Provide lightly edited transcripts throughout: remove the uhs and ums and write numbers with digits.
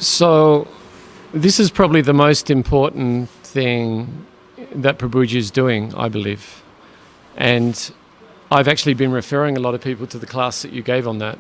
So this is probably the most important thing that Prabhuji is doing, I believe. And I've actually been referring a lot of people to the class that you gave on that,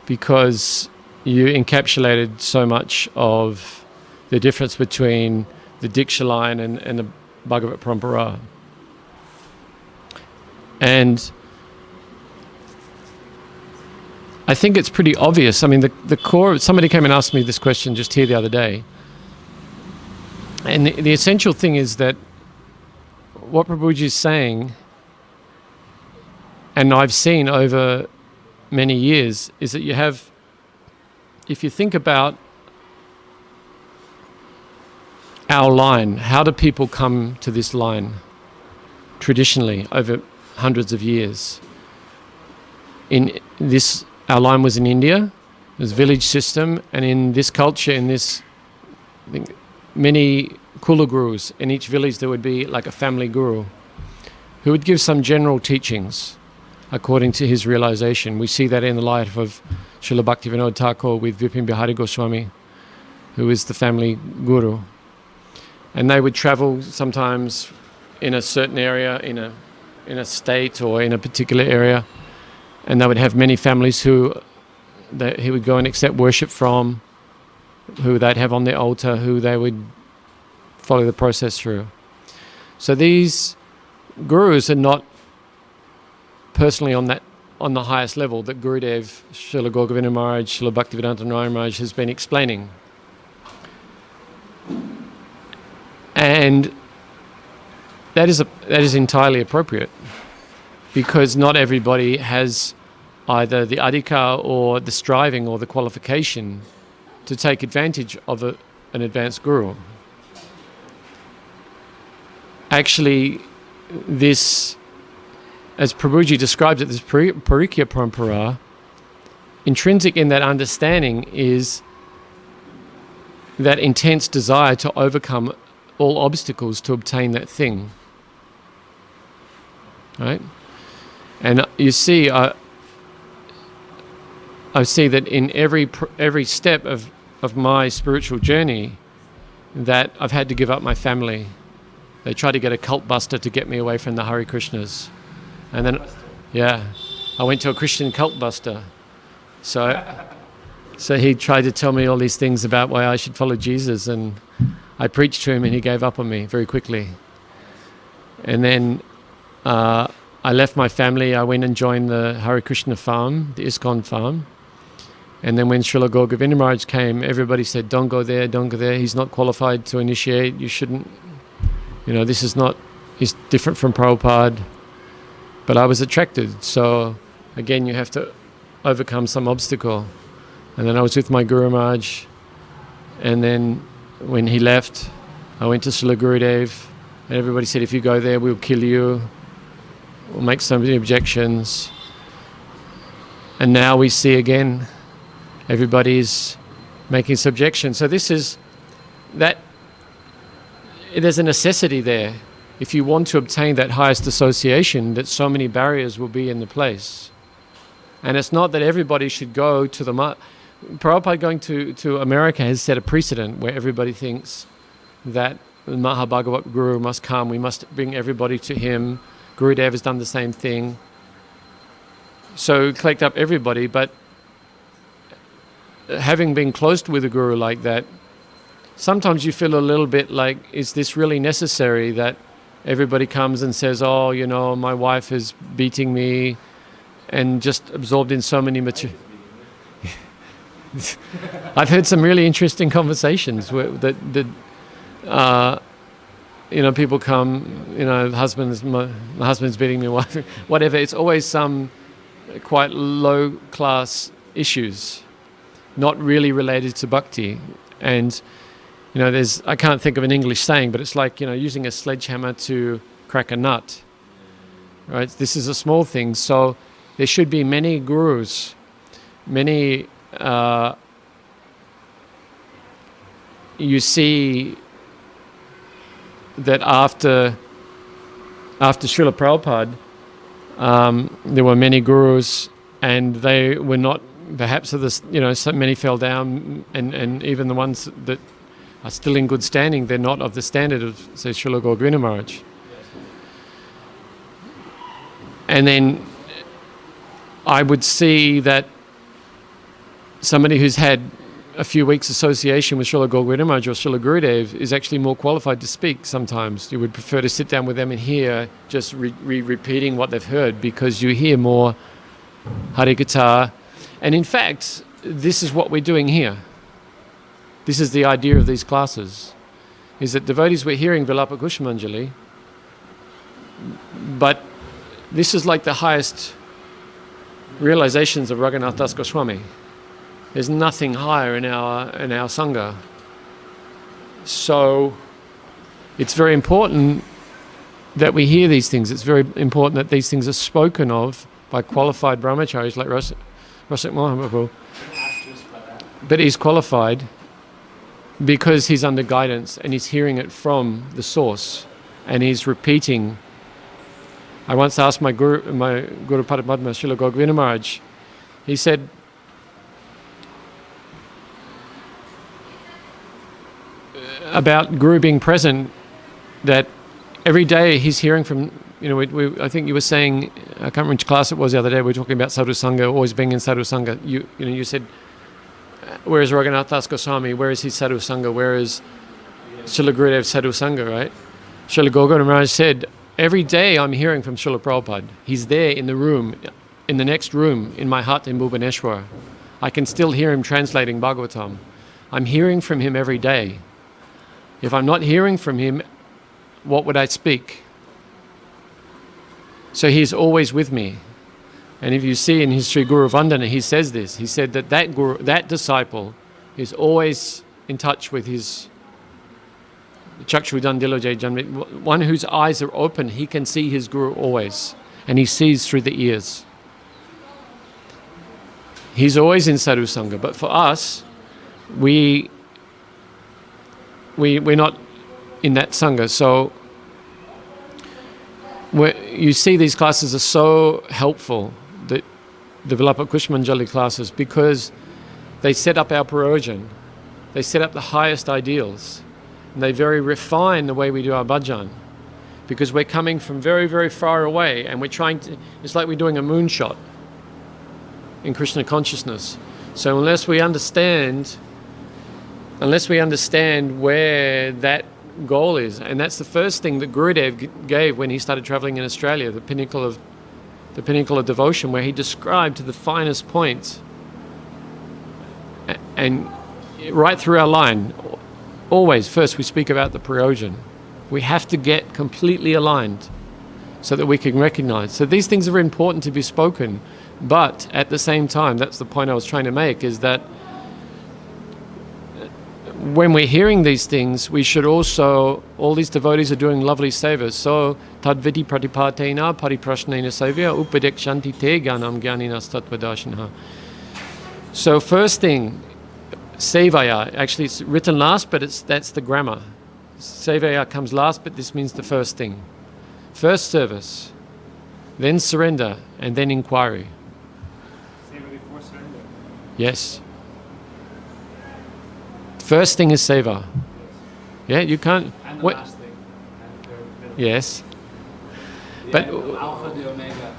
because you encapsulated so much of the difference between the Diksha line and the Bhagavat Parampara. And I think it's pretty obvious. I mean, the core, somebody came and asked me this question just here the other day. And the essential thing is that what Prabhuji is saying, and I've seen over many years, is that you have, if you think about our line, how do people come to this line traditionally over hundreds of years? In this, our line was in India, it was a village system, and in this culture, in this, I think, many Kula gurus. In each village there would be like a family guru who would give some general teachings according to his realization. We see that in the life of Srila Bhaktivinoda Thakur with Vipin Bihari Goswami, who is the family guru. And they would travel sometimes in a certain area, in a state or in a particular area, and they would have many families who he would go and accept worship from, who they'd have on their altar, who they would follow the process through. So these gurus are not personally on the highest level that Gurudev, Srila Gauragovinda Maharaj, Srila Bhaktivedanta Narayana Maharaj has been explaining. And that is entirely appropriate, because not everybody has either the adhikar or the striving or the qualification to take advantage of an advanced guru. Actually, this, as Prabhuji describes it, this Parikya Parampara, intrinsic in that understanding is that intense desire to overcome all obstacles to obtain that thing. Right? And you see, I see that in every step of my spiritual journey, that I've had to give up my family. They tried to get a cult buster to get me away from the Hare Krishnas. And then, I went to a Christian cult buster. So he tried to tell me all these things about why I should follow Jesus, and I preached to him and he gave up on me very quickly. And then I left my family. I went and joined the Hare Krishna farm, the ISKCON farm. And then when Srila Gauragovinda Maharaj came, everybody said, don't go there, he's not qualified to initiate, you shouldn't, this is not, he's different from Prabhupada. But I was attracted, so again you have to overcome some obstacle. And then I was with my Guru Maharaj, and then when he left, I went to Srila Gurudev, and everybody said, if you go there, we'll kill you, we'll make so many objections. And now we see again, everybody's making subjections. So this is that, there's a necessity there. If you want to obtain that highest association, that so many barriers will be in the place. And it's not that everybody should go to the... Prabhupada going to America has set a precedent where everybody thinks that the Mahabhagavat Guru must come, we must bring everybody to him. Gurudev has done the same thing. So collect up everybody, but having been close with a guru like that, sometimes you feel a little bit like, is this really necessary that everybody comes and says, oh, my wife is beating me, and just absorbed in so many material... I've heard some really interesting conversations where people come, my husband's beating me, wife, whatever. It's always some quite low class issues, not really related to bhakti. And I can't think of an English saying, but it's like using a sledgehammer to crack a nut. Right? This is a small thing. So there should be many gurus, many. You see that after Srila Prabhupada, there were many gurus, and they were not perhaps of this, so many fell down, and even the ones that are still in good standing, they're not of the standard of, say, Srila Gokuldas Maharaj. And then I would see that somebody who's had a few weeks association with Srila Gokuldas Maharaj or Srila Gurudev is actually more qualified to speak sometimes. You would prefer to sit down with them and hear just repeating what they've heard, because you hear more Harikatha. And in fact, this is what we're doing here. This is the idea of these classes, is that devotees were hearing Vilapa Kusumanjali, but this is like the highest realizations of Raghunath Das Goswami. There's nothing higher in our Sangha. So it's very important that we hear these things. It's very important that these things are spoken of by qualified brahmacharis like Rasak Mahaprabhu. But he's qualified because he's under guidance and he's hearing it from the source and he's repeating. I once asked my Guru Padma, Srila Gokuldas Maharaj, he said, about Guru being present, that every day he's hearing from, I think you were saying, I can't remember which class it was the other day, we were talking about Sadhu Sangha, always being in Sadhu Sangha. You said, where is Raghunath Das Goswami? Where is his Sadhu Sangha? Where is Srila Gurudev's Sadhu Sangha, right? Srila Gokuldas Maharaj said, every day I'm hearing from Srila Prabhupada. He's there in the room, in the next room, in my hut in Bhubaneswar. I can still hear him translating Bhagavatam. I'm hearing from him every day. If I'm not hearing from him, what would I speak? So he's always with me. And if you see in his Sri Guru Vandana, he says this. He said that disciple is always in touch with his Chakshudan Diloje Janmit, one whose eyes are open. He can see his Guru always. And he sees through the ears. He's always in Sadhu Sangha. But for us, we're not in that Sangha. So you see these classes are so helpful, the Vilapa Kusumanjali classes, because they set up our prayojan. They set up the highest ideals. And they very refine the way we do our bhajan. Because we're coming from very, very far away and we're trying to, it's like we're doing a moonshot in Krishna consciousness. So unless we understand where that goal is, and that's the first thing that Gurudev gave when he started traveling in Australia, the pinnacle of devotion, where he described to the finest points, and right through our line, always first we speak about the prayojan. We have to get completely aligned so that we can recognize. So these things are important to be spoken, but at the same time, that's the point I was trying to make, is that when we're hearing these things, we should also, all these devotees are doing lovely sevas. So, tadvidi pratipatena pariprashnena sevya upadekshanti te gyanam gyaninas tattvadarshanaha. So first thing, sevaya, actually it's written last, but that's the grammar. Sevaya comes last, but this means the first thing. First service, then surrender, and then inquiry. Seva before surrender? Yes. First thing is seva. Yeah, you can't. And the last thing. And yes. the But alpha, the omega.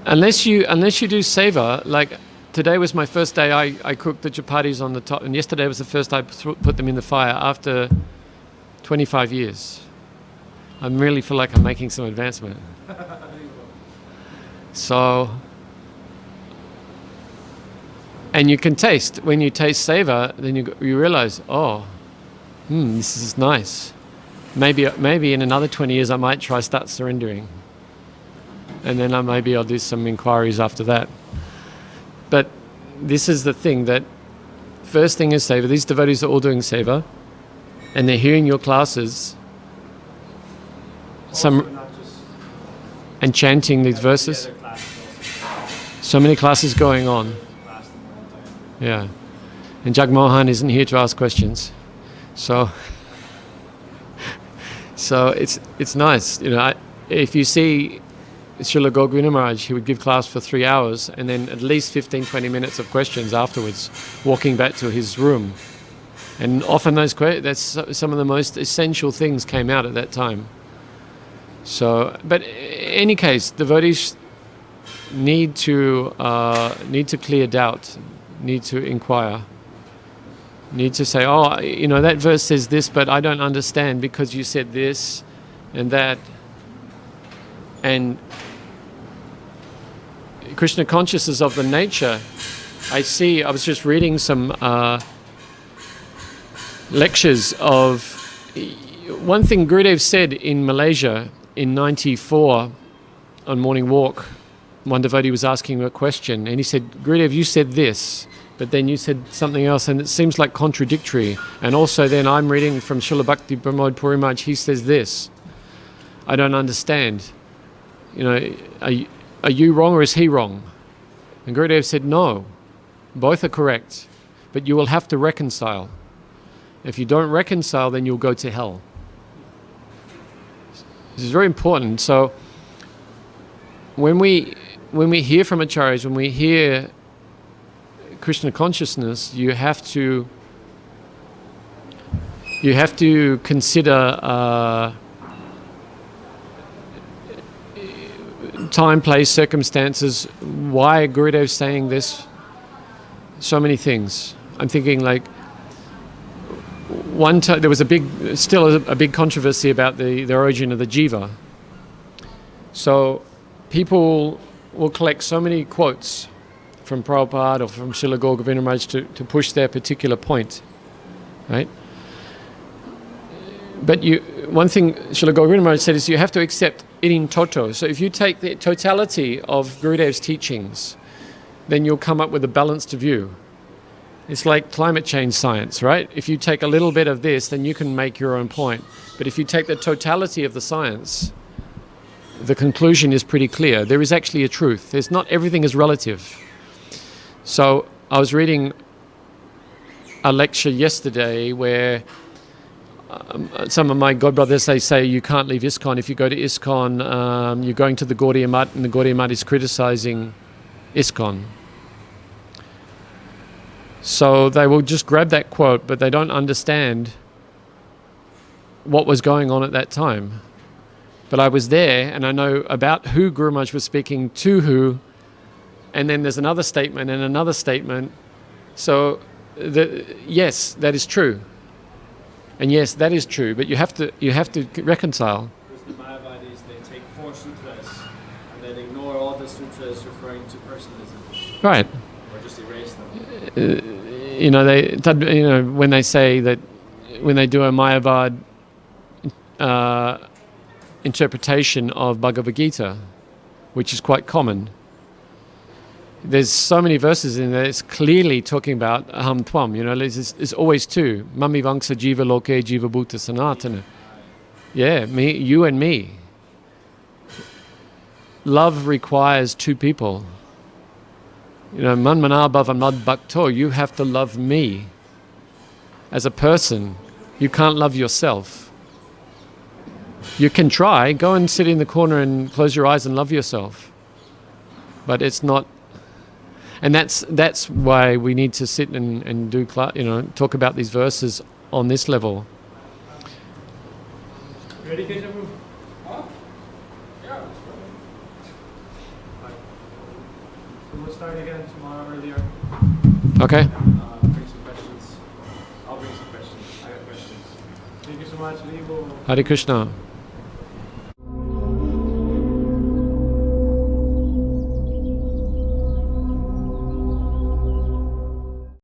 Unless you do seva, like today was my first day. I cooked the chapatis on the top, and yesterday was the first I put them in the fire after 25 years. I really feel like I'm making some advancement. So. And you can taste, when you taste seva, then you realize, this is nice. Maybe in another 20 years I might start surrendering. And then maybe I'll do some inquiries after that. But this is the thing, that first thing is seva. These devotees are all doing seva, and they're hearing your classes, and chanting these verses. So many classes going on. Yeah, and Jagmohan isn't here to ask questions, so it's nice, if you see Srila Gokuldas Maharaj, he would give class for 3 hours and then at least 15-20 minutes of questions afterwards, walking back to his room. And often that's some of the most essential things came out at that time. So, but in any case, devotees need to clear doubt, need to inquire, need to say, oh, that verse says this, but I don't understand because you said this and that. And Krishna consciousness of the nature, I was just reading some lectures of one thing Gurudev said in Malaysia in 94 on morning walk. One devotee was asking him a question and he said, Gurudev, you said this, but then you said something else and it seems like contradictory. And also then I'm reading from Srila Bhakti Pramod Puri Maharaj, he says this. I don't understand. Are you wrong or is he wrong? And Gurudev said, no, both are correct, but you will have to reconcile. If you don't reconcile, then you'll go to hell. This is very important. So when we hear from acharyas, when we hear Krishna consciousness, you have to consider time, place, circumstances. Why Gurudev saying this? So many things. I'm thinking like there was a big controversy about the origin of the jiva. So people will collect so many quotes from Prabhupada or from Srila Gokuldas Maharaj to push their particular point, right? But one thing Srila Gokuldas Maharaj said is you have to accept it in toto. So if you take the totality of Gurudev's teachings, then you'll come up with a balanced view. It's like climate change science, right? If you take a little bit of this, then you can make your own point. But if you take the totality of the science, the conclusion is pretty clear. There is actually a truth. Everything is relative. So I was reading a lecture yesterday where some of my godbrothers, they say you can't leave ISKCON. If you go to ISKCON, you're going to the Gaudiya Math, and the Gaudiya Math is criticizing ISKCON. So they will just grab that quote, but they don't understand what was going on at that time. But I was there, and I know about who Guru Maharaj was speaking to who, and then there's another statement and another statement. So, yes, that is true. And yes, that is true, but you have to reconcile. Because the Mayavadis, they take 4 sutras and then ignore all the sutras referring to personalism. Right. Or just erase them. When they say that, when they do a Mayavad interpretation of Bhagavad Gita, which is quite common, there's so many verses in there. It's clearly talking about aham tvam. There's always two. Mami vangsa jiva loke jiva bhuta sanatana. Yeah, me, you and me. Love requires two people. Man mana bhava mad bhakto. You have to love me as a person. You can't love yourself. You can try. Go and sit in the corner and close your eyes and love yourself. But it's not. And that's why we need to sit and do talk about these verses on this level. Ready, Prabhu? Huh? Yeah. So we'll start again tomorrow earlier. Okay. Bring some questions. I'll bring some questions. I got questions. Thank you so much, Libo. Hare Krishna.